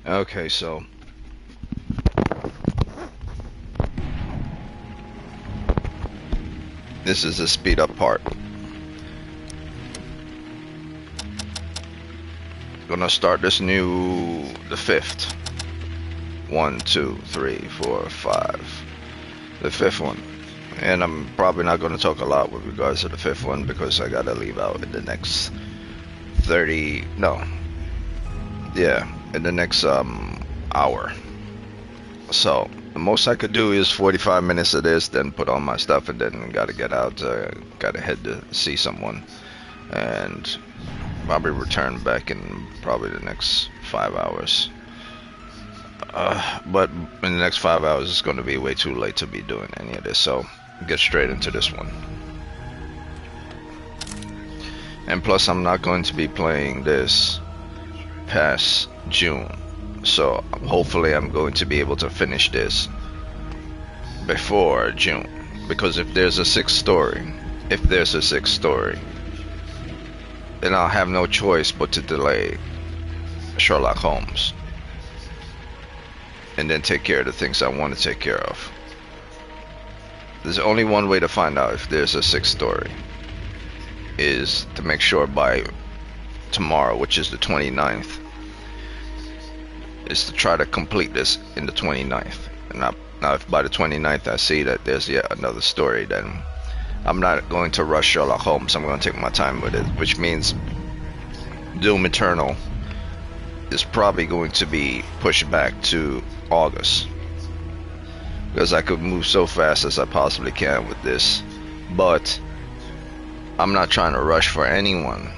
Okay, so this is the speed up part. Gonna start this the fifth. 1, 2, 3, 4, 5. The fifth one. And I'm probably not gonna talk a lot with regards to the fifth one because I gotta leave out in the next 30, no. Yeah, in the next hour. So the most I could do is 45 minutes of this, then put on my stuff, and then gotta get out. Gotta head to see someone, and probably return back in probably the next 5 hours. But in the next 5 hours, it's going to be way too late to be doing any of this. So get straight into this one. And plus, I'm not going to be playing this past June. So hopefully I'm going to be able to finish this before June. Because if there's a sixth story, then I'll have no choice but to delay Sherlock Holmes. And then take care of the things I want to take care of. There's only one way to find out if there's a sixth story. Is to make sure by tomorrow, which is the 29th, is to try to complete this in the 29th. And now if by the 29th I see that there's yet another story, then I'm not going to rush Sherlock Holmes. I'm going to take my time with it, which means Doom Eternal is probably going to be pushed back to August, because I could move so fast as I possibly can with this. But I'm not trying to rush for anyone,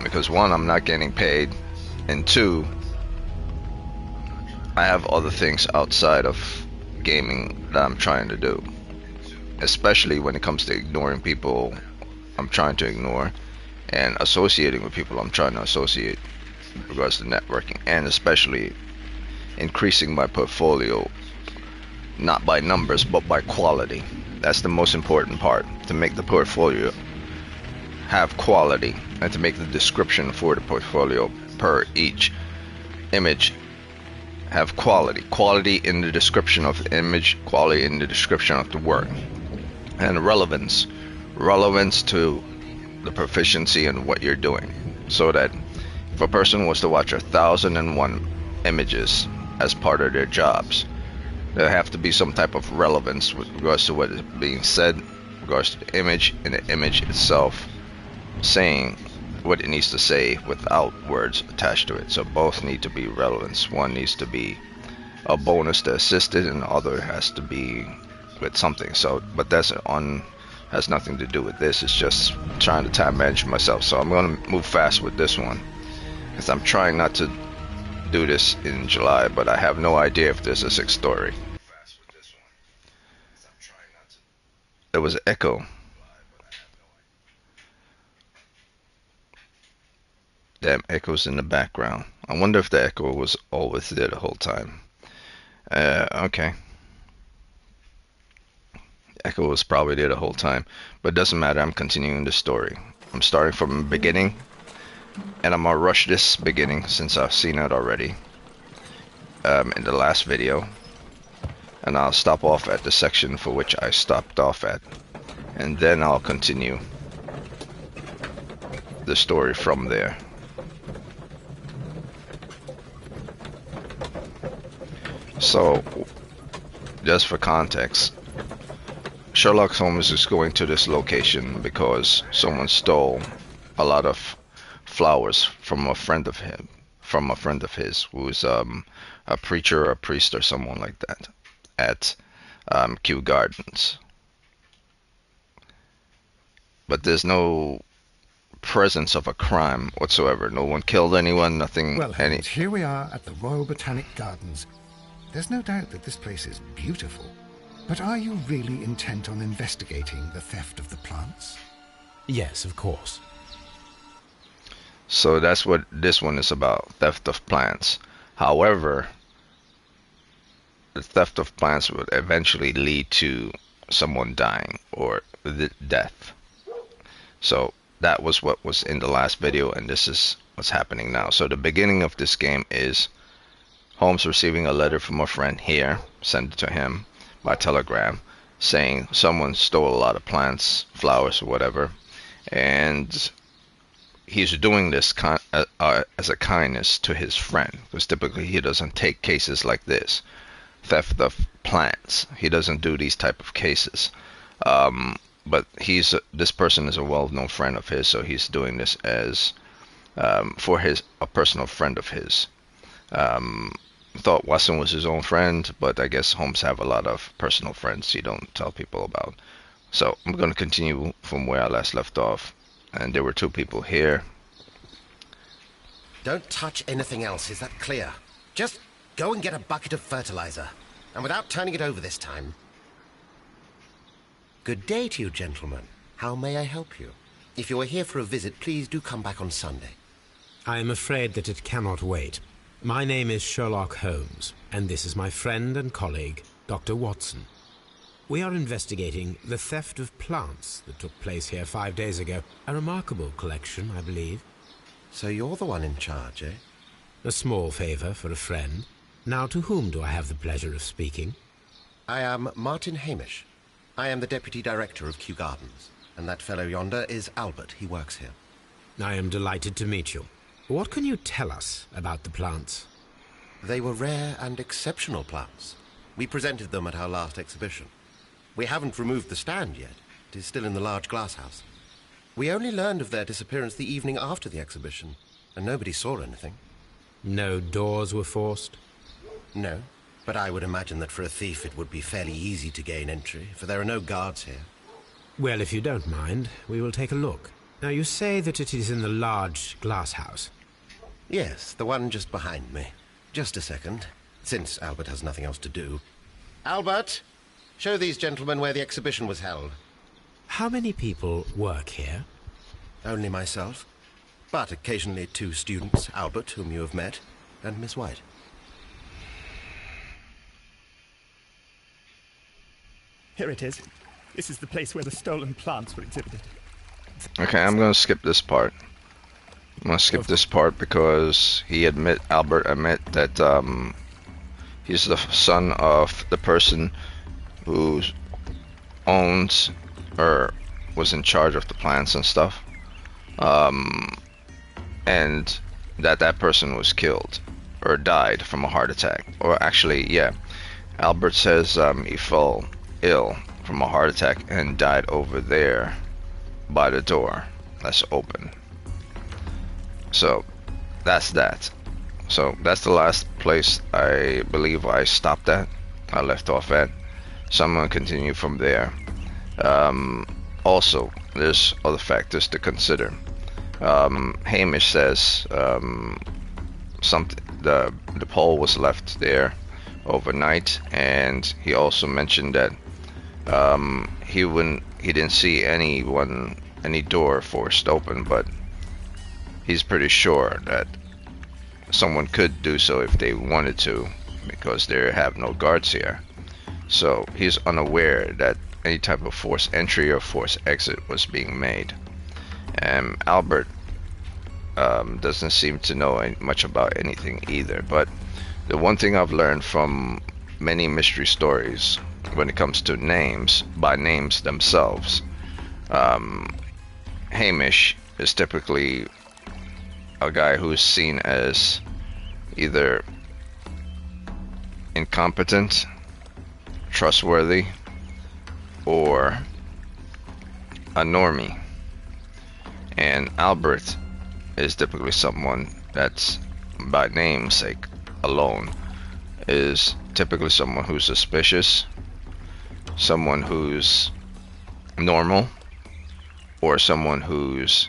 because one, I'm not getting paid, and two, I have other things outside of gaming that I'm trying to do, especially when it comes to ignoring people I'm trying to ignore and associating with people I'm trying to associate with regards to networking, and especially increasing my portfolio, not by numbers but by quality. That's the most important part, to make the portfolio have quality and to make the description for the portfolio per each image have quality in the description of the image, quality in the description of the work, and relevance to the proficiency in what you're doing, so that if a person was to watch 1,001 images as part of their jobs, there have to be some type of relevance with regards to what is being said, with regards to the image, and the image itself saying what it needs to say without words attached to it. So both need to be relevance. One needs to be a bonus to assist it, and the other has to be with something. So, but has nothing to do with this. It's just trying to time manage myself. So I'm going to move fast with this one, because I'm trying not to do this in July, but I have no idea if there's a sixth story. There was an echo. Damn, echoes in the background. I wonder if the echo was always there the whole time. Okay. Echo was probably there the whole time, but it doesn't matter. I'm continuing the story. I'm starting from the beginning, and I'm gonna rush this beginning since I've seen it already in the last video, and I'll stop off at the section for which I stopped off at, and then I'll continue the story from there. So, just for context, Sherlock Holmes is going to this location because someone stole a lot of flowers from a friend of his who is a preacher or a priest or someone like that at Kew Gardens. But there's no presence of a crime whatsoever. No one killed anyone, nothing. Well, Holmes, here we are at the Royal Botanic Gardens. There's no doubt that this place is beautiful. But are you really intent on investigating the theft of the plants? Yes, of course. So that's what this one is about, theft of plants. However, the theft of plants would eventually lead to someone dying or death. So that was what was in the last video, and this is what's happening now. So the beginning of this game is Holmes receiving a letter from a friend here, sent it to him by telegram, saying someone stole a lot of plants, flowers, or whatever, and he's doing this as a kindness to his friend, because typically he doesn't take cases like this, theft of plants. He doesn't do these type of cases. But this person is a well-known friend of his, so he's doing this as for a personal friend of his. Thought Watson was his own friend, but I guess Holmes have a lot of personal friends he don't tell people about. So I'm going to continue from where I last left off. And there were two people here. Don't touch anything else, is that clear? Just go and get a bucket of fertilizer. And without turning it over this time. Good day to you, gentlemen. How may I help you? If you are here for a visit, please do come back on Sunday. I am afraid that it cannot wait. My name is Sherlock Holmes, and this is my friend and colleague, Dr. Watson. We are investigating the theft of plants that took place here 5 days ago. A remarkable collection, I believe. So you're the one in charge, eh? A small favor for a friend. Now, to whom do I have the pleasure of speaking? I am Martin Hamish. I am the Deputy Director of Kew Gardens. And that fellow yonder is Albert. He works here. I am delighted to meet you. What can you tell us about the plants? They were rare and exceptional plants. We presented them at our last exhibition. We haven't removed the stand yet. It is still in the large glass house. We only learned of their disappearance the evening after the exhibition, and nobody saw anything. No doors were forced? No, but I would imagine that for a thief it would be fairly easy to gain entry, for there are no guards here. Well, if you don't mind, we will take a look. Now, you say that it is in the large glass house. Yes, the one just behind me. Just a second, since Albert has nothing else to do. Albert! Show these gentlemen where the exhibition was held. How many people work here? Only myself. But occasionally 2 students, Albert, whom you have met, and Miss White. Here it is. This is the place where the stolen plants were exhibited. Okay, I'm going to skip this part. I'm going to skip this part because Albert admit that he's the son of the person who owns or was in charge of the plants and stuff, and that person was killed or died from a heart attack. Or actually, yeah, Albert says he fell ill from a heart attack and died over there by the door that's open. So that's that. So that's the last place I believe I stopped at. I left off at. So I'm going to continue from there. Also, there's other factors to consider. Hamish says the pole was left there overnight, and he also mentioned that he didn't see any door forced open, but he's pretty sure that someone could do so if they wanted to, because they have no guards here. So he's unaware that any type of forced entry or forced exit was being made. And Albert doesn't seem to know much about anything either. But the one thing I've learned from many mystery stories when it comes to names, by names themselves, Hamish is typically a guy who's seen as either incompetent, trustworthy, or a normie. And Albert is typically someone that's, by namesake alone, is typically someone who's suspicious, someone who's normal, or someone who's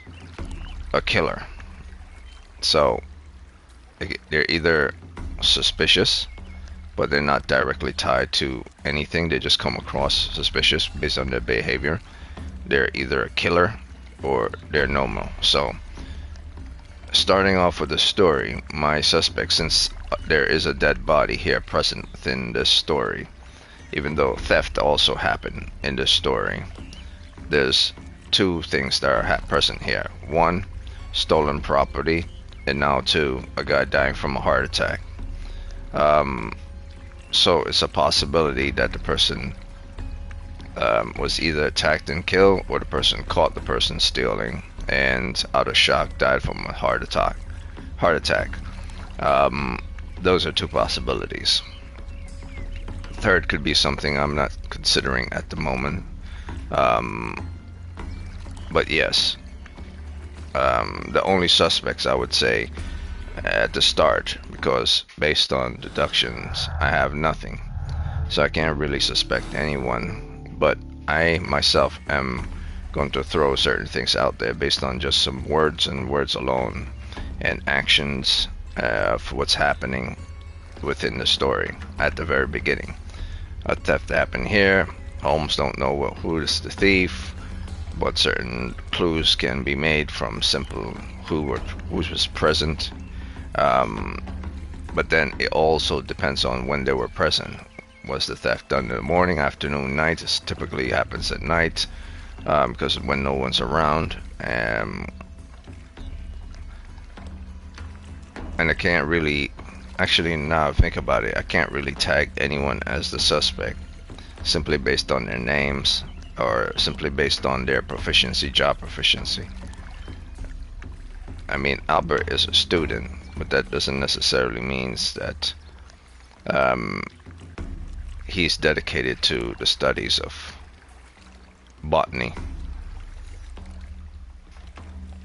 a killer. So they're either suspicious, but they're not directly tied to anything. They just come across suspicious based on their behavior. They're either a killer or they're normal. So starting off with the story, my suspect, since there is a dead body here present within this story, even though theft also happened in this story, there's 2 things that are present here. 1, stolen property, and now 2, a guy dying from a heart attack. So it's a possibility that the person was either attacked and killed, or the person caught the person stealing and out of shock died from a heart attack. Those are two possibilities. Third could be something I'm not considering at the moment. But yes, the only suspects I would say at the start, because based on deductions I have nothing, so I can't really suspect anyone, but I myself am going to throw certain things out there based on just some words and words alone and actions for what's happening within the story at the very beginning. A theft happened here. Holmes don't know who is the thief, but certain clues can be made from simple who was present. But then it also depends on when they were present. Was the theft done in the morning, afternoon, night? It typically happens at night, because when no one's around. And I can't really, actually now I think about it, I can't really tag anyone as the suspect simply based on their names or simply based on their proficiency, job proficiency. I mean, Albert is a student, but that doesn't necessarily mean that he's dedicated to the studies of botany,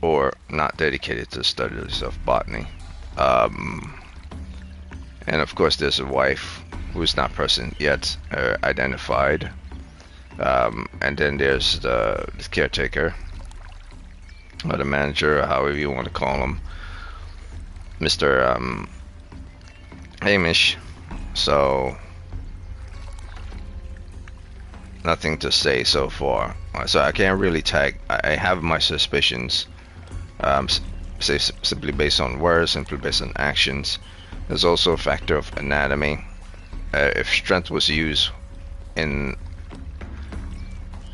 or not dedicated to the studies of botany. And of course there's a wife who's not present yet, identified. And then there's the caretaker, or the manager, or however you want to call him, Mr. Hamish. So nothing to say so far. So I can't really tag. I have my suspicions, say simply based on words, simply based on actions. There's also a factor of anatomy. If strength was used in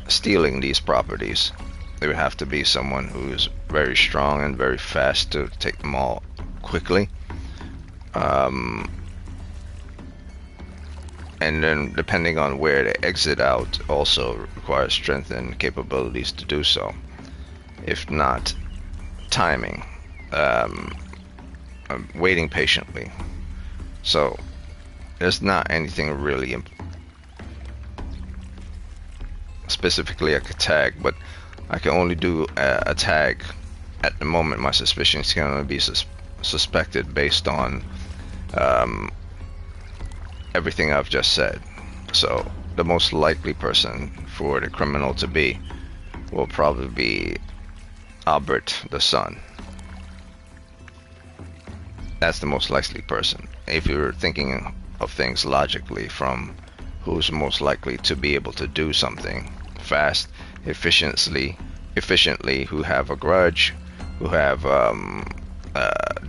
stealing these properties, it would have to be someone who is very strong and very fast to take them all quickly. And then depending on where they exit out also requires strength and capabilities to do so. If not, timing, waiting patiently. So there's not anything really specifically I could tag, but I can only do a tag at the moment. My suspicions can only be suspected based on everything I've just said. So the most likely person for the criminal to be will probably be Albert, the son. That's the most likely person. If you're thinking of things logically, from who's most likely to be able to do something fast, efficiently, who have a grudge, who have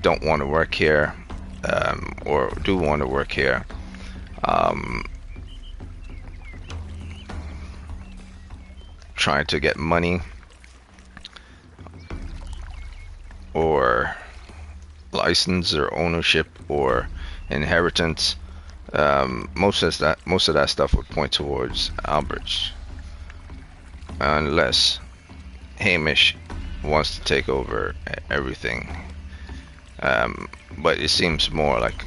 don't want to work here, or do want to work here, trying to get money or license or ownership or inheritance. Most of that stuff would point towards Albert's, unless Hamish wants to take over everything. But it seems more like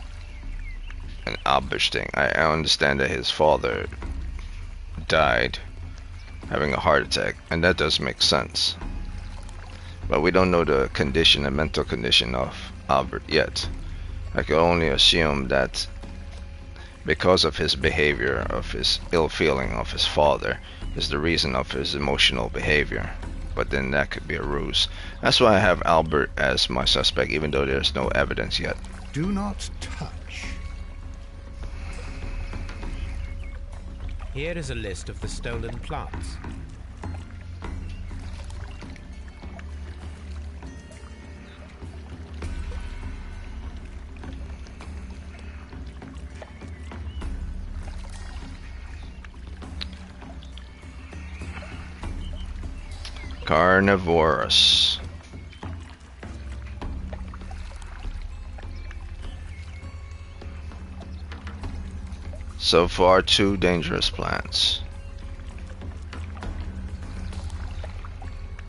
an Albert's thing. I understand that his father died having a heart attack, and that does make sense. But we don't know the condition, the mental condition of Albert yet. I can only assume that because of his behavior, of his ill feeling of his father, is the reason of his emotional behavior. But then that could be a ruse. That's why I have Albert as my suspect, even though there's no evidence yet. Do not touch. Here is a list of the stolen plants. Carnivorous. So far, 2 dangerous plants.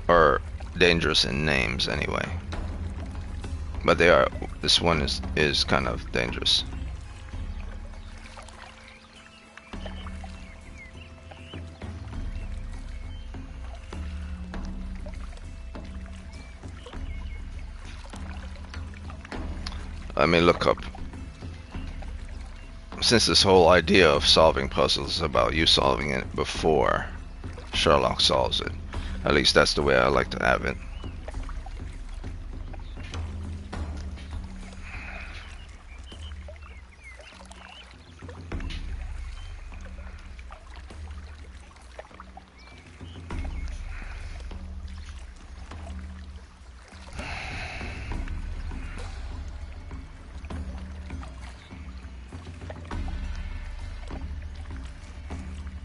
Or dangerous in names, anyway. But they are. This one is kind of dangerous. Let me look up. Since this whole idea of solving puzzles is about you solving it before Sherlock solves it. At least that's the way I like to have it.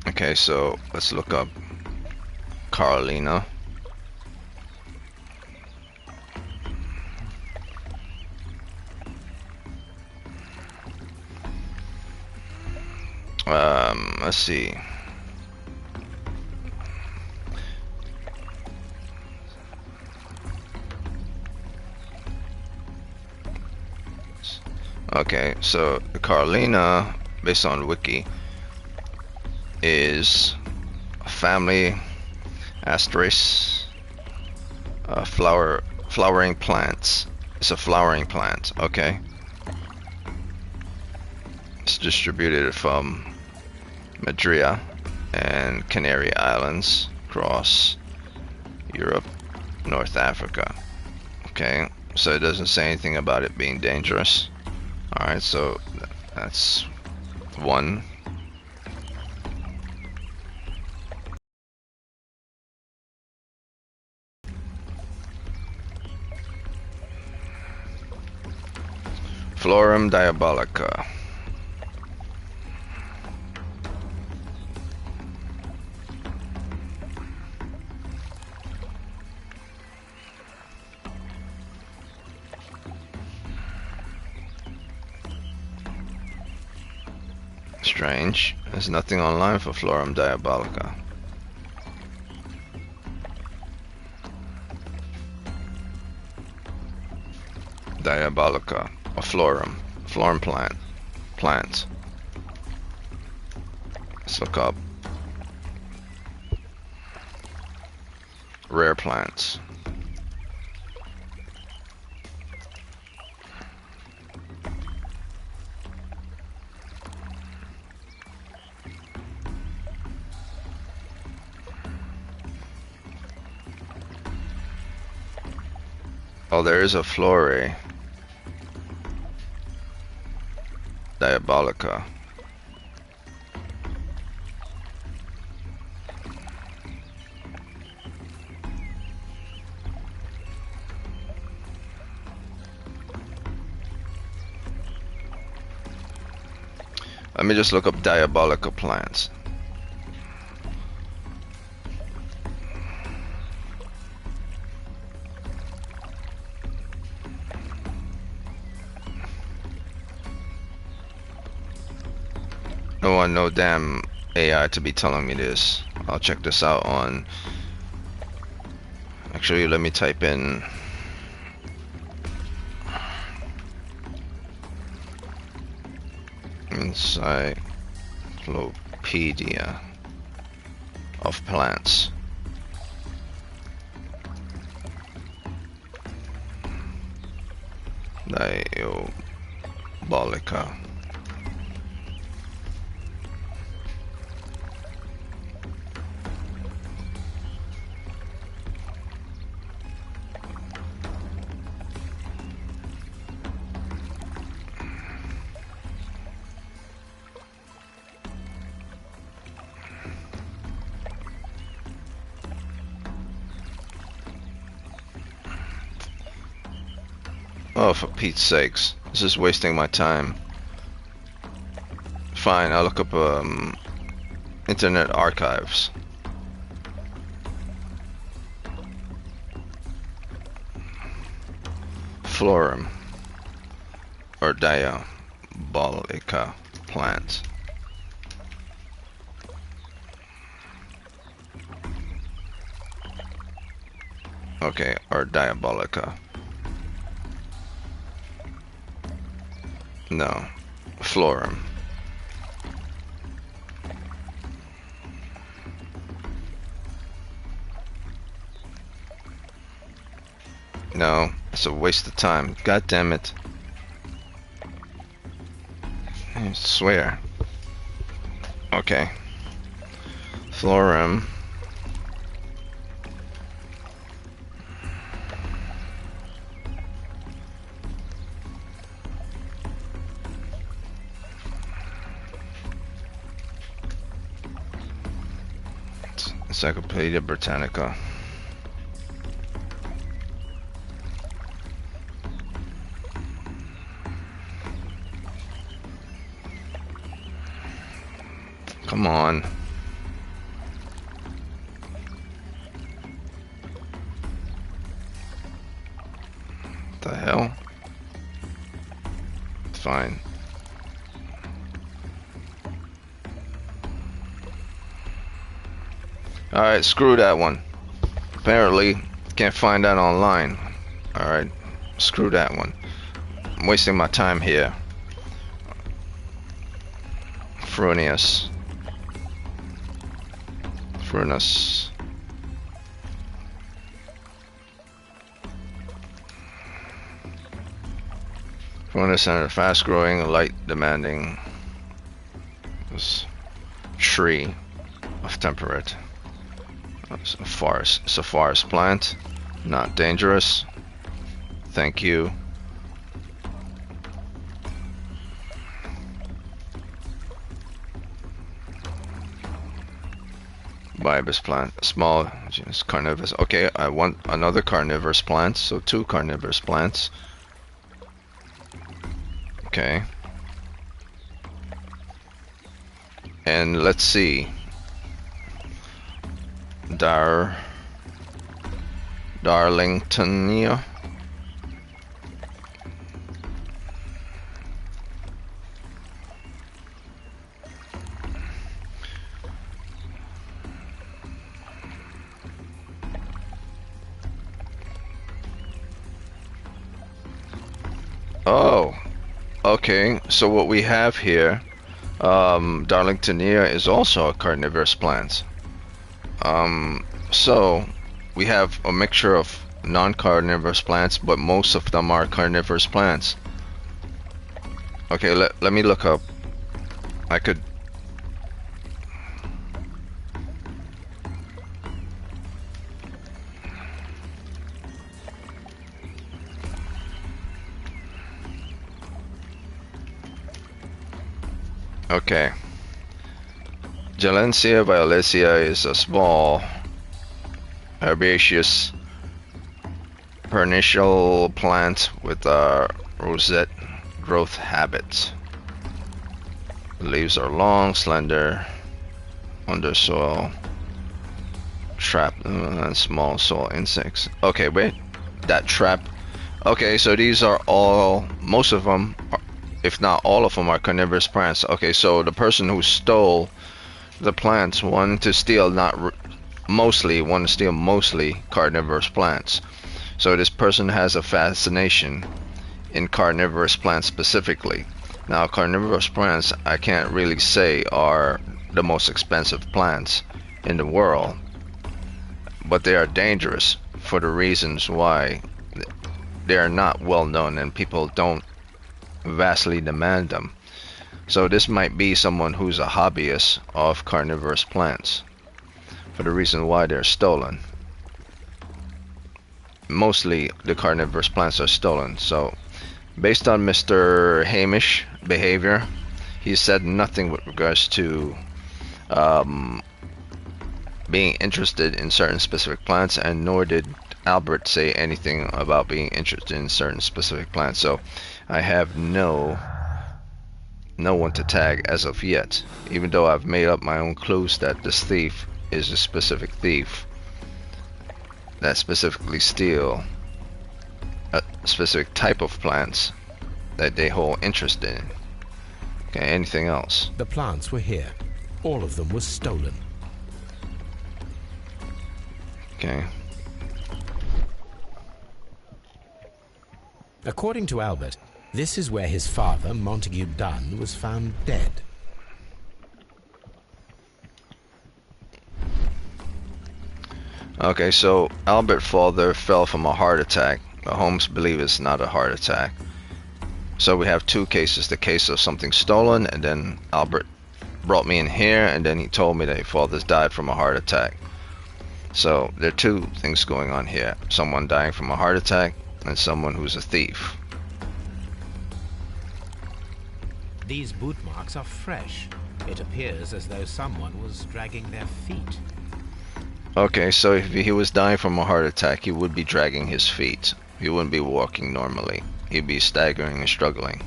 Okay, so let's look up Carolina. Let's see. Okay, so Carolina, based on Wiki, is a family asterisk flowering plants. It's a flowering plant. Okay, it's distributed from Madrid and Canary Islands across Europe, North Africa. Okay, so it doesn't say anything about it being dangerous. Alright, so that's one. Florum diabolica. Strange. There's nothing online for Florum diabolica. Diabolica, a florum plant. Let's look up rare plants. Oh, there is a flora diabolica. Let me just look up diabolica plants. No one, no damn AI to be telling me this. I'll check this out on. Actually, let me type in. Encyclopedia of plants. Diabolica. Oh, for Pete's sakes. This is wasting my time. Fine, I'll look up Internet Archives. Florum or diabolica plant. Okay, or Diabolica. No. Florum. No, it's a waste of time. God damn it. I swear. Okay. Florum. Encyclopedia Britannica. Come on. The hell? Fine. Alright, screw that one. Apparently, can't find that online. Alright, screw that one. I'm wasting my time here. Frunius. Frunus. Frunus and a fast-growing, light-demanding tree of temperate. It's a forest. It's a forest plant. Not dangerous. Thank you. Bulbous plant. Small genus carnivorous. Okay, I want another carnivorous plant. So 2 carnivorous plants. Okay. And let's see. Darlingtonia. Oh, okay. So what we have here, Darlingtonia is also a carnivorous plant. So we have a mixture of non-carnivorous plants, but most of them are carnivorous plants. Okay, let me look up. I could. Okay. Jalensia violacea is a small herbaceous perennial plant with a rosette growth habit. The leaves are long, slender, under soil, trap, and small soil insects. Okay, wait, that trap. Okay, so these are all, most of them, if not all of them, are carnivorous plants. Okay, so the person who stole the plants wanted to steal mostly carnivorous plants. So this person has a fascination in carnivorous plants specifically. Now, carnivorous plants, I can't really say are the most expensive plants in the world, but they are dangerous for the reasons why they are not well known and people don't vastly demand them. So this might be someone who's a hobbyist of carnivorous plants for the reason why they're stolen. Mostly the carnivorous plants are stolen. So based on Mr. Hamish behavior, he said nothing with regards to being interested in certain specific plants, and nor did Albert say anything about being interested in certain specific plants. So I have no one to tag as of yet, even though I've made up my own clues that this thief is a specific thief that specifically steal a specific type of plants that they hold interest in. Okay, anything else? The plants were here. All of them were stolen. Okay. According to Albert, this is where his father, Montague Dunn, was found dead. Okay, so Albert's father fell from a heart attack. Holmes believes it's not a heart attack. So we have two cases, the case of something stolen, and then Albert brought me in here, and then he told me that his father's died from a heart attack. So there are two things going on here. Someone dying from a heart attack, and someone who's a thief. These boot marks are fresh. It appears as though someone was dragging their feet. Okay, so if he was dying from a heart attack, he would be dragging his feet. He wouldn't be walking normally. He'd be staggering and struggling.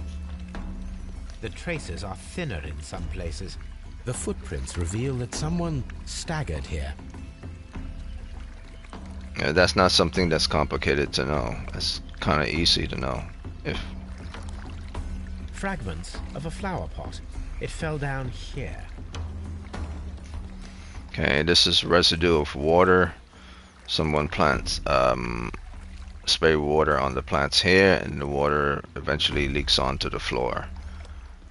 The traces are thinner in some places. The footprints reveal that someone staggered here. That's not something that's complicated to know. That's kind of easy to know. If Fragments of a flower pot. It fell down here. Okay, this is residue of water. Someone plants spray water on the plants here, and the water eventually leaks onto the floor.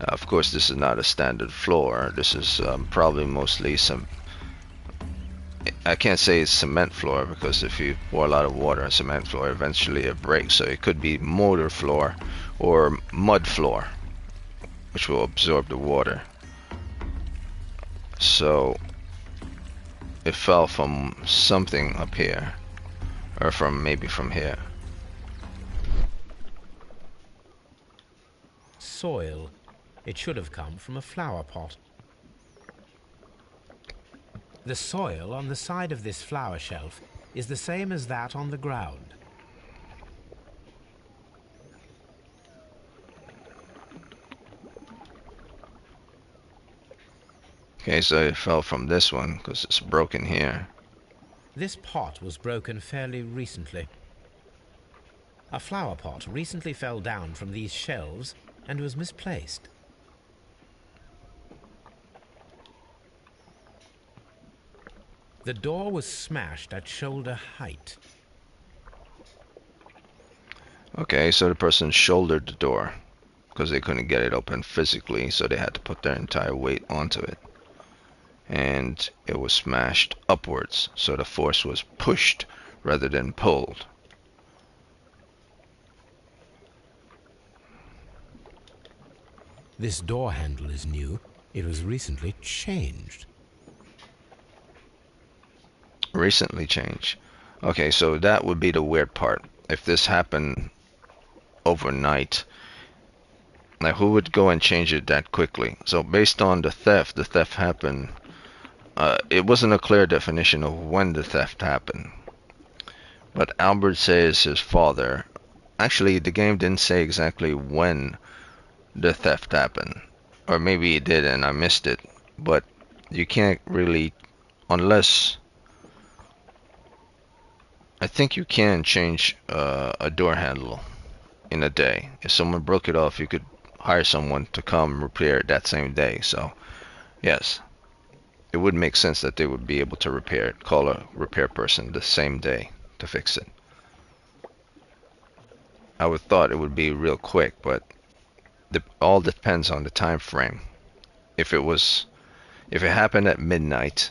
Of course, this is not a standard floor. This is probably mostly some. I can't say it's cement floor, because if you pour a lot of water on cement floor, eventually it breaks. So it could be mortar floor or mud floor, which will absorb the water. So it fell from something up here, or maybe from here. Soil. It should have come from a flower pot. The soil on the side of this flower shelf is the same as that on the ground. Okay, so it fell from this one because it's broken here. This pot was broken fairly recently. A flower pot recently fell down from these shelves and was misplaced. The door was smashed at shoulder height. Okay, so the person shouldered the door because they couldn't get it open physically, so they had to put their entire weight onto it. And it was smashed upwards, so the force was pushed rather than pulled. This door handle is new. It was recently changed. Recently changed. Okay, so that would be the weird part. If this happened overnight, like who would go and change it that quickly? So based on the theft happened. It wasn't a clear definition of when the theft happened. But Albert says his father. Actually, the game didn't say exactly when the theft happened. Or maybe it did and I missed it. But you can't really, unless I think you can change a door handle in a day. If someone broke it off, you could hire someone to come repair it that same day. So, yes, it would make sense that they would be able to repair it, call a repair person the same day to fix it. I would thought it would be real quick, but all depends on the time frame. If it happened at midnight,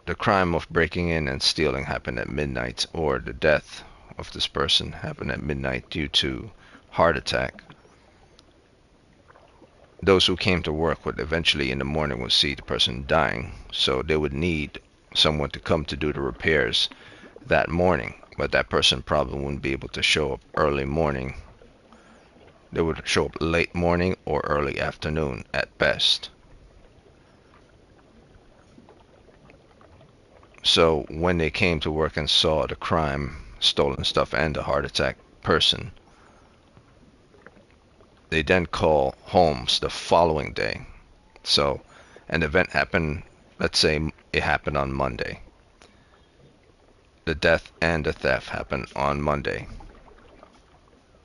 the crime of breaking in and stealing happened at midnight, or the death of this person happened at midnight due to heart attack, those who came to work would eventually in the morning would see the person dying, so they would need someone to come to do the repairs that morning, but that person probably wouldn't be able to show up early morning. They would show up late morning or early afternoon at best. So when they came to work and saw the crime, stolen stuff, and the heart attack person, they then call Holmes the following day. So an event happened, let's say it happened on Monday. The death and the theft happened on Monday.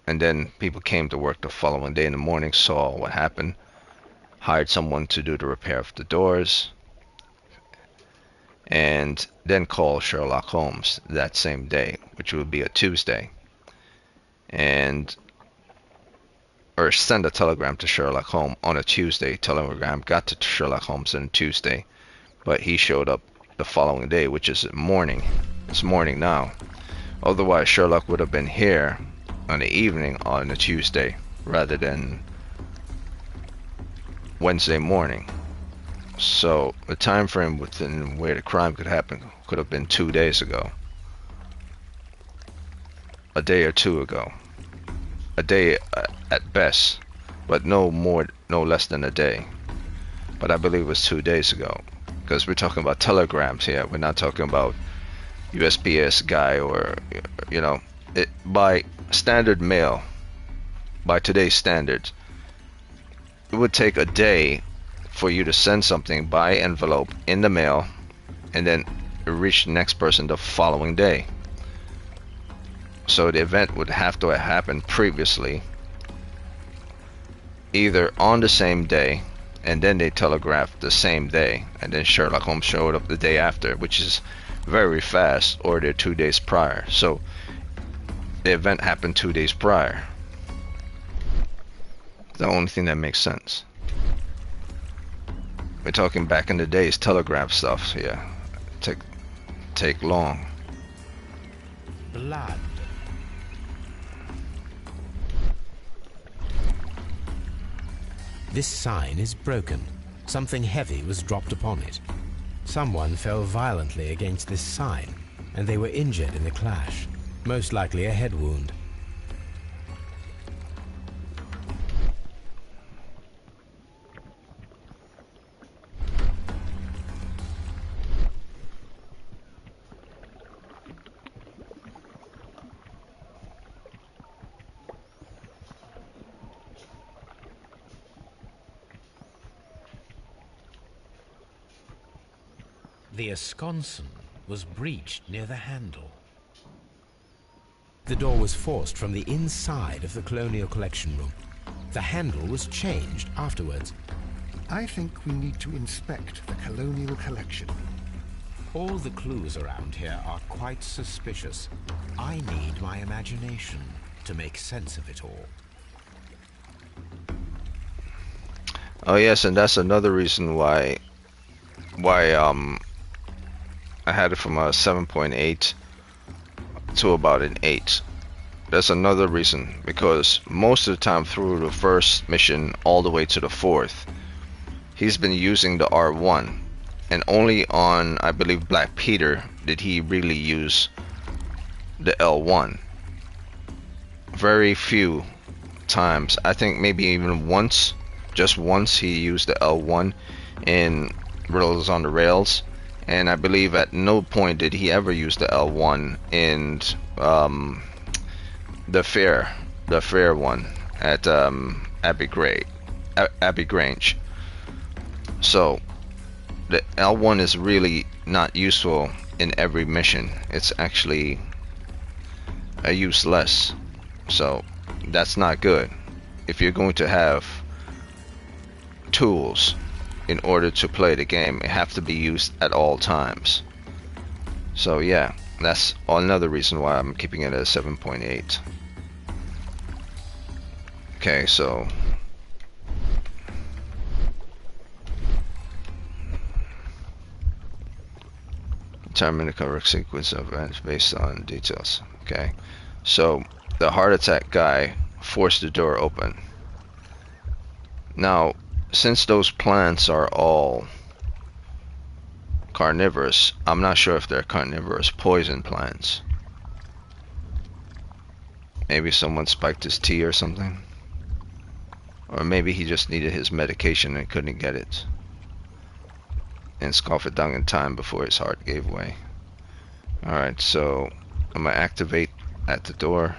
And then people came to work the following day in the morning, saw what happened, hired someone to do the repair of the doors, and then call Sherlock Holmes that same day, which would be a Tuesday. and or send a telegram to Sherlock Holmes on a Tuesday. Telegram got to Sherlock Holmes on Tuesday, but he showed up the following day, which is morning. It's morning now. Otherwise, Sherlock would have been here on the evening on a Tuesday rather than Wednesday morning. So the time frame within where the crime could happen could have been 2 days ago, a day or two ago, a day at best, but no more, no less than a day. But I believe it was 2 days ago, because we're talking about telegrams here. We're not talking about USPS guy or, you know, by standard mail, by today's standards, it would take a day for you to send something by envelope in the mail and then reach the next person the following day. So the event would have to have happened previously, either on the same day, and then they telegraphed the same day, and then Sherlock Holmes showed up the day after, which is very fast, or they're 2 days prior. So the event happened 2 days prior. The only thing that makes sense. We're talking back in the days, telegraph stuff. Yeah, take long. Blood. This sign is broken. Something heavy was dropped upon it. Someone fell violently against this sign, and they were injured in the clash. Most likely a head wound. The esconsson was breached near the handle. The door was forced from the inside of the Colonial Collection Room. The handle was changed afterwards. I think we need to inspect the Colonial Collection. All the clues around here are quite suspicious. I need my imagination to make sense of it all. Oh yes, and that's another reason why I had it from a 7.8 to about an 8. That's another reason, because most of the time through the first mission all the way to the fourth, he's been using the R1, and only on, I believe, Black Peter did he really use the L1. Very few times. I think maybe even once, just once, he used the L1 in Riddles on the Rails. And I believe at no point did he ever use the L1 in the fair one at Abbey Grange. So the L1 is really not useful in every mission. It's actually a useless. So that's not good. If you're going to have tools in order to play the game, it have to be used at all times. So yeah, that's another reason why I'm keeping it at 7.8. Okay, so determine the correct sequence of events based on details. Okay, so the heart attack guy forced the door open. Now, since those plants are all carnivorous, I'm not sure if they're carnivorous poison plants. Maybe someone spiked his tea or something. Or maybe he just needed his medication and couldn't get it, and scoff it down in time before his heart gave way. Alright, so I'm gonna activate at the door.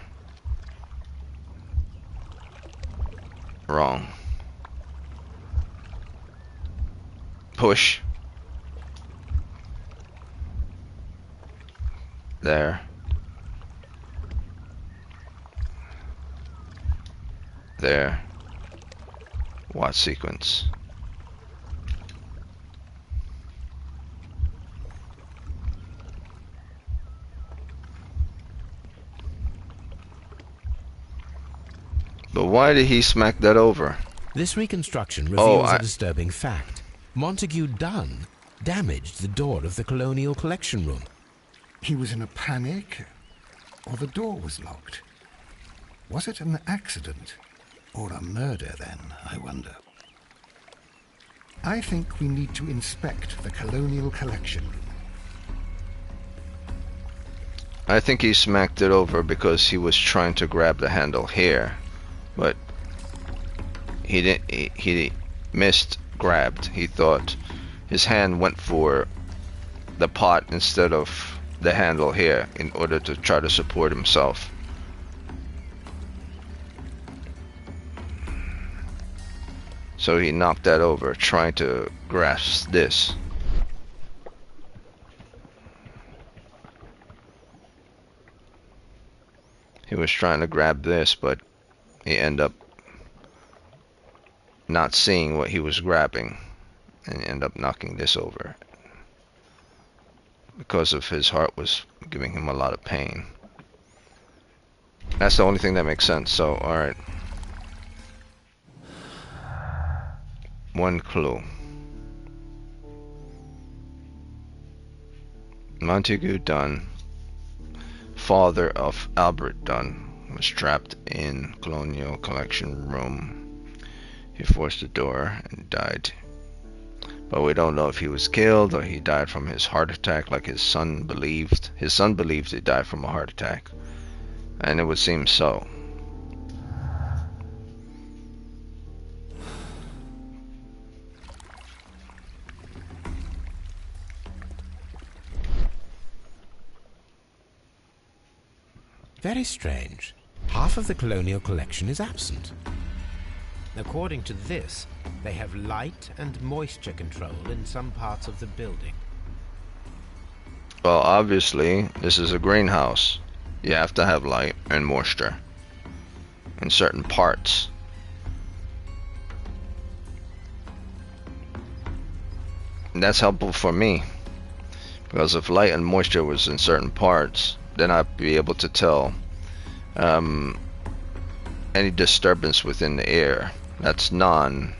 Wrong. Push. There. There. Watch sequence. But why did he smack that over? This reconstruction reveals I- a disturbing fact. Montague Dunn damaged the door of the Colonial Collection Room. He was in a panic, or the door was locked. Was it an accident, or a murder then, I wonder? I think we need to inspect the Colonial Collection Room. I think he smacked it over because he was trying to grab the handle here, but he didn't. He missed grabbed. He thought his hand went for the pot instead of the handle here in order to try to support himself. So he knocked that over, trying to grasp this. He was trying to grab this, but he ended up not seeing what he was grabbing, and he ended up knocking this over because of his heart was giving him a lot of pain. That's the only thing that makes sense. So, alright. One clue. Montague Dunn, father of Albert Dunn, was trapped in Colonial Collection Room. He forced the door and died. But we don't know if he was killed or he died from his heart attack like his son believed. His son believed he died from a heart attack. And it would seem so. Very strange. Half of the Colonial Collection is absent. According to this, they have light and moisture control in some parts of the building. Well, obviously, this is a greenhouse. You have to have light and moisture in certain parts. And that's helpful for me, because if light and moisture was in certain parts, then I'd be able to tell any disturbance within the air that's non-plant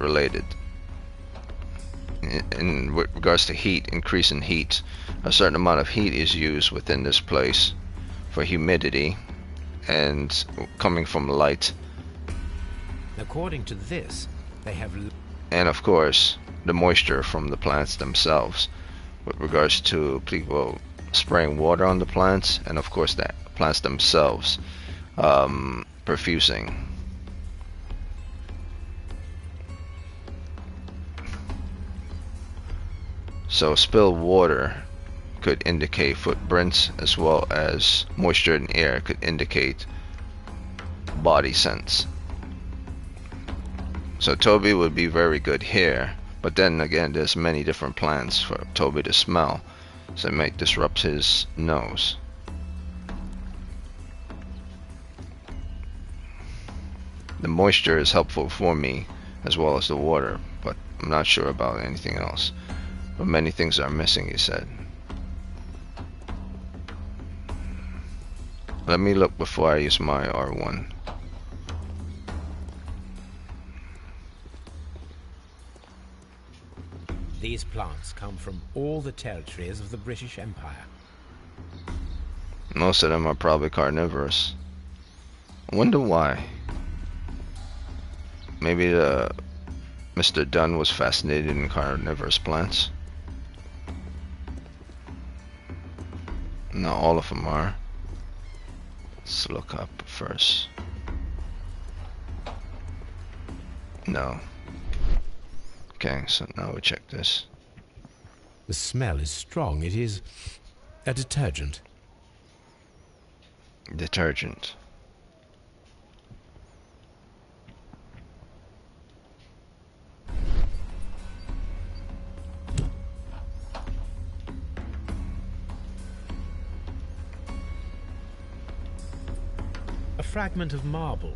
related. In regards to heat, increase in heat, a certain amount of heat is used within this place for humidity and coming from light. According to this, they have... And of course, the moisture from the plants themselves, with regards to people spraying water on the plants, and of course the plants themselves perfusing. So spilled water could indicate footprints, as well as moisture in air could indicate body scents. So Toby would be very good here, but then again there's many different plants for Toby to smell, so it might disrupt his nose. The moisture is helpful for me, as well as the water, but I'm not sure about anything else. But many things are missing, he said. Let me look before I use my R1. These plants come from all the territories of the British Empire. Most of them are probably carnivorous. I wonder why. Maybe Mr. Dunn was fascinated in carnivorous plants. Not all of them are. Let's look up first. No. Okay, so now we check this. The smell is strong. It is a detergent. Detergent. A fragment of marble,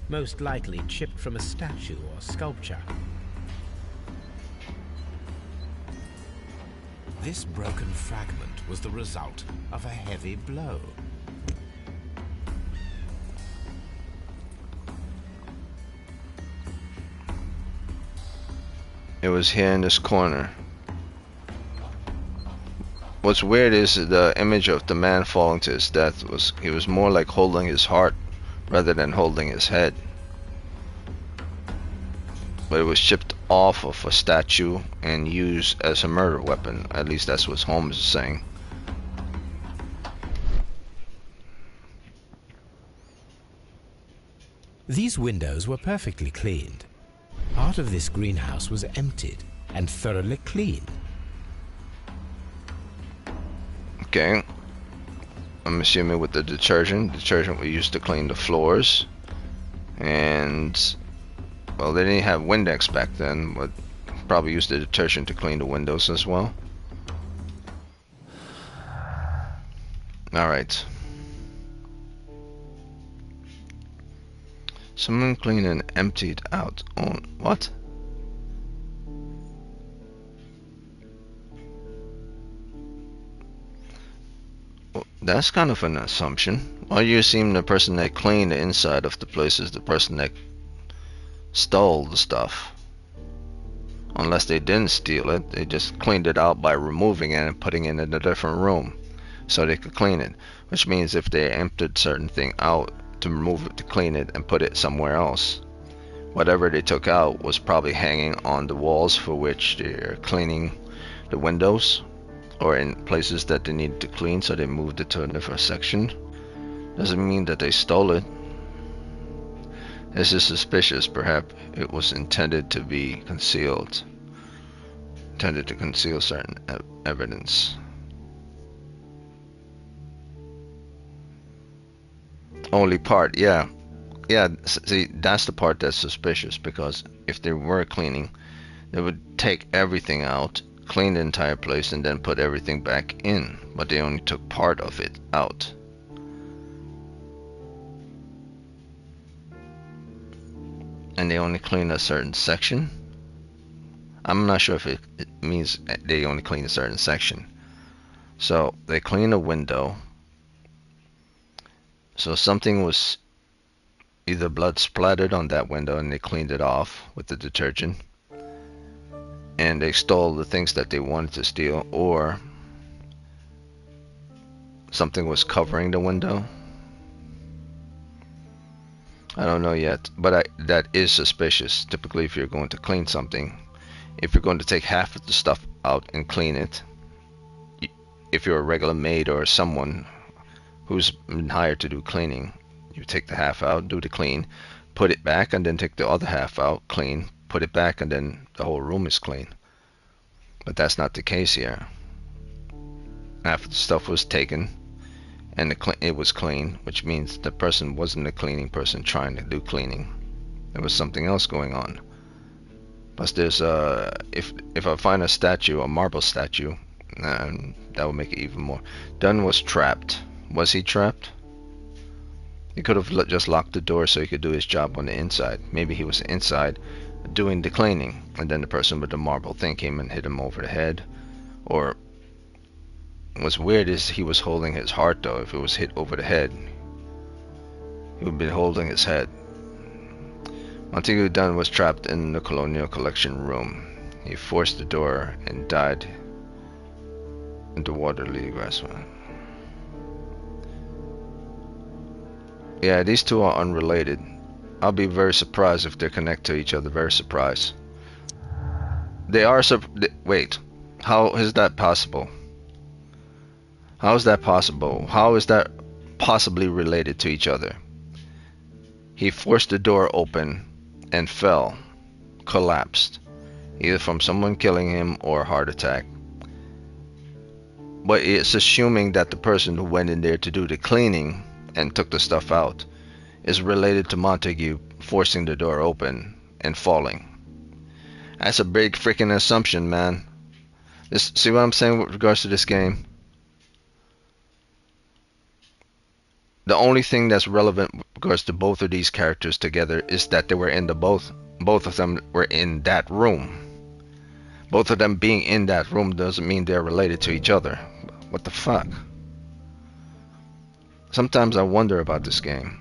most likely chipped from a statue or sculpture. This broken fragment was the result of a heavy blow. It was here in this corner. What's weird is the image of the man falling to his death he was more like holding his heart rather than holding his head. But it was chipped off of a statue and used as a murder weapon. At least that's what Holmes is saying. These windows were perfectly cleaned. Part of this greenhouse was emptied and thoroughly cleaned. Okay. I'm assuming with the detergent we used to clean the floors. And, well, they didn't have Windex back then, but probably used the detergent to clean the windows as well. Alright. Someone cleaned and emptied out on what? Well, that's kind of an assumption. Why do you assume the person that cleaned the inside of the place is the person that stole the stuff? Unless they didn't steal it, they just cleaned it out by removing it and putting it in a different room so they could clean it. Which means if they emptied certain thing out to remove it, to clean it, and put it somewhere else, whatever they took out was probably hanging on the walls for which they're cleaning the windows, or in places that they needed to clean, so they moved it to a different section. Doesn't mean that they stole it. This is suspicious. Perhaps it was intended to be concealed, intended to conceal certain evidence. Only part, yeah. See, that's the part that's suspicious, because if they were cleaning, they would take everything out, clean the entire place, and then put everything back in. But they only took part of it out. And they only clean a certain section. I'm not sure if it means they only clean a certain section. So they clean a window. So something was either blood splattered on that window and they cleaned it off with the detergent, and they stole the things that they wanted to steal, or something was covering the window. I don't know yet, but that is suspicious. Typically, if you're going to clean something, if you're going to take half of the stuff out and clean it, if you're a regular maid or someone who's been hired to do cleaning, you take the half out, do the clean, put it back, and then take the other half out, clean, put it back, and then the whole room is clean. But that's not the case here. Half of the stuff was taken and it was clean, which means the person wasn't a cleaning person trying to do cleaning. There was something else going on. Plus there's if I find a statue, a marble statue, that would make it even more. Dunn was trapped. Was he trapped? He could have just locked the door so he could do his job on the inside. Maybe he was inside doing the cleaning, and then the person with the marble thing came and hit him over the head. Or what's weird is he was holding his heart, though. If it was hit over the head, he would have been holding his head. Montague Dunn was trapped in the Colonial Collection room. He forced the door and died in the Waterloo grass. Yeah, these two are unrelated. I'll be very surprised if they connect to each other. Very surprised. They are wait, how is that possible? How is that possible? How is that possibly related to each other? He forced the door open and fell, collapsed, either from someone killing him or a heart attack. But it's assuming that the person who went in there to do the cleaning and took the stuff out is related to Montague forcing the door open and falling. That's a big freaking assumption, man. See what I'm saying with regards to this game? The only thing that's relevant with regards to both of these characters together is that they were in both of them were in that room. Both of them being in that room doesn't mean they're related to each other. What the fuck? Sometimes I wonder about this game.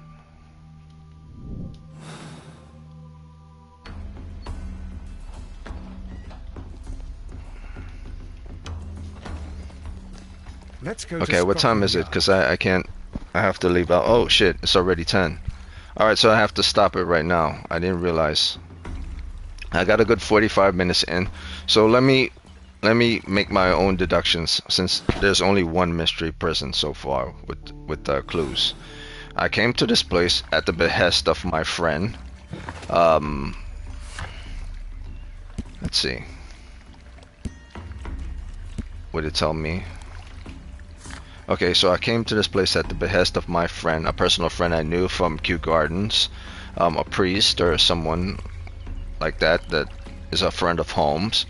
Let's go Okay, to what time Scotland is it? Yard. Because I can't. I have to leave out. Oh shit! It's already 10. All right, so I have to stop it right now. I didn't realize. I got a good 45 minutes in. So let me make my own deductions since there's only one mystery present so far with clues. I came to this place at the behest of my friend. Let's see. What did it tell me? Okay, so I came to this place at the behest of my friend, a personal friend I knew from Kew Gardens, a priest or someone like that is a friend of Holmes.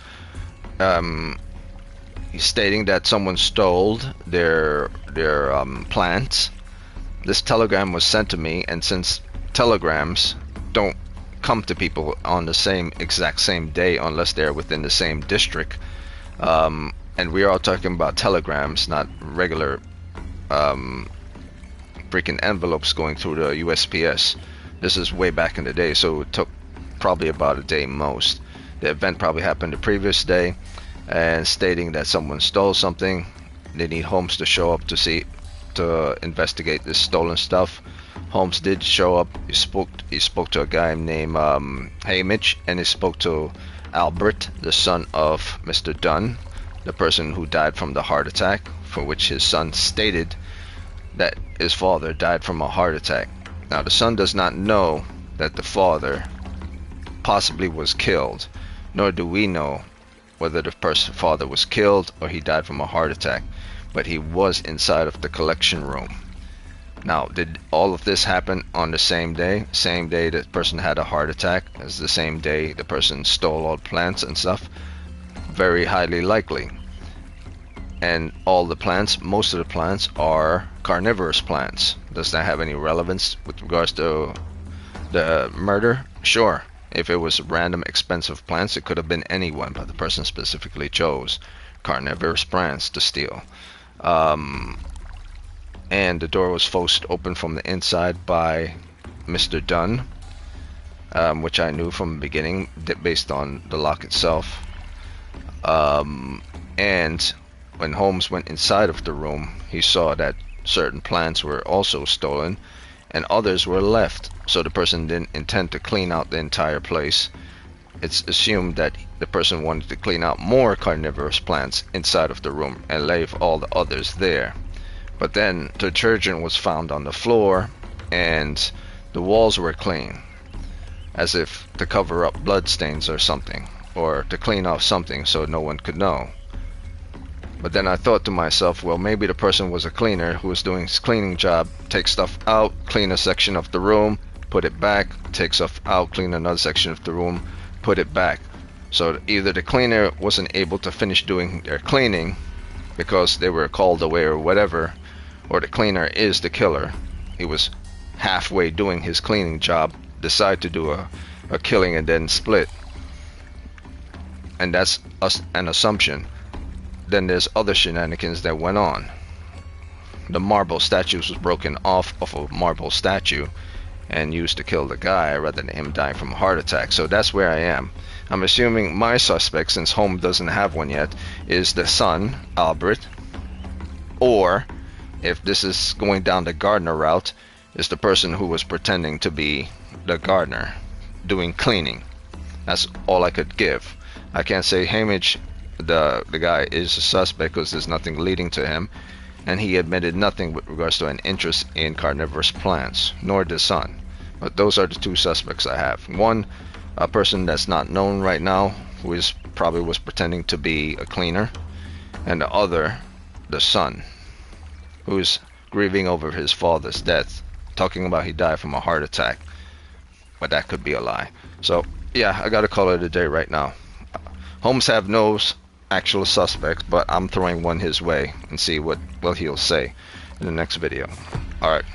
He's stating that someone stole their plants. This telegram was sent to me, and since telegrams don't come to people on the exact same day unless they're within the same district, and we are all talking about telegrams, not regular freaking envelopes going through the USPS. This is way back in the day, so it took probably about a day most. The event probably happened the previous day, and stating that someone stole something. They need Holmes to show up to investigate this stolen stuff. Holmes did show up. He spoke to a guy named Hamish, and he spoke to Albert, the son of Mr. Dunn, the person who died from the heart attack, for which his son stated that his father died from a heart attack. Now the son does not know that the father possibly was killed, nor do we know whether the father was killed or he died from a heart attack, but he was inside of the collection room. Now, did all of this happen on the same day? Same day the person had a heart attack as the same day the person stole all plants and stuff? Very highly likely. And all the plants, most of the plants are carnivorous plants. Does that have any relevance with regards to the murder? Sure. If it was random expensive plants, it could have been anyone, but the person specifically chose carnivorous plants to steal. And the door was forced open from the inside by Mr. Dunn, which I knew from the beginning based on the lock itself. And when Holmes went inside of the room, he saw that certain plants were also stolen and others were left, so the person didn't intend to clean out the entire place. It's assumed that the person wanted to clean out more carnivorous plants inside of the room and leave all the others there. But then detergent was found on the floor and the walls were clean, as if to cover up blood stains or something, or to clean off something so no one could know. But then I thought to myself, well, maybe the person was a cleaner who was doing his cleaning job, take stuff out, clean a section of the room, put it back, take stuff out, clean another section of the room, put it back. So either the cleaner wasn't able to finish doing their cleaning because they were called away or whatever, or the cleaner is the killer. He was halfway doing his cleaning job, decide to do a killing and then split. And that's an assumption. Then there's other shenanigans that went on. The marble statues was broken off of a marble statue and used to kill the guy rather than him dying from a heart attack. So that's where I am. I'm assuming my suspect, since Holmes doesn't have one yet, is the son, Albert, or if this is going down the gardener route, is the person who was pretending to be the gardener doing cleaning. That's all I could give. I can't say Hamish, the guy, is a suspect because there's nothing leading to him, and he admitted nothing with regards to an interest in carnivorous plants, nor the son. But those are the two suspects I have. One, a person that's not known right now, who is probably was pretending to be a cleaner, and the other, the son, who's grieving over his father's death, talking about he died from a heart attack, but that could be a lie. So yeah, I gotta call it a day right now. Holmes have no actual suspects, but I'm throwing one his way and see what he'll say in the next video. Alright.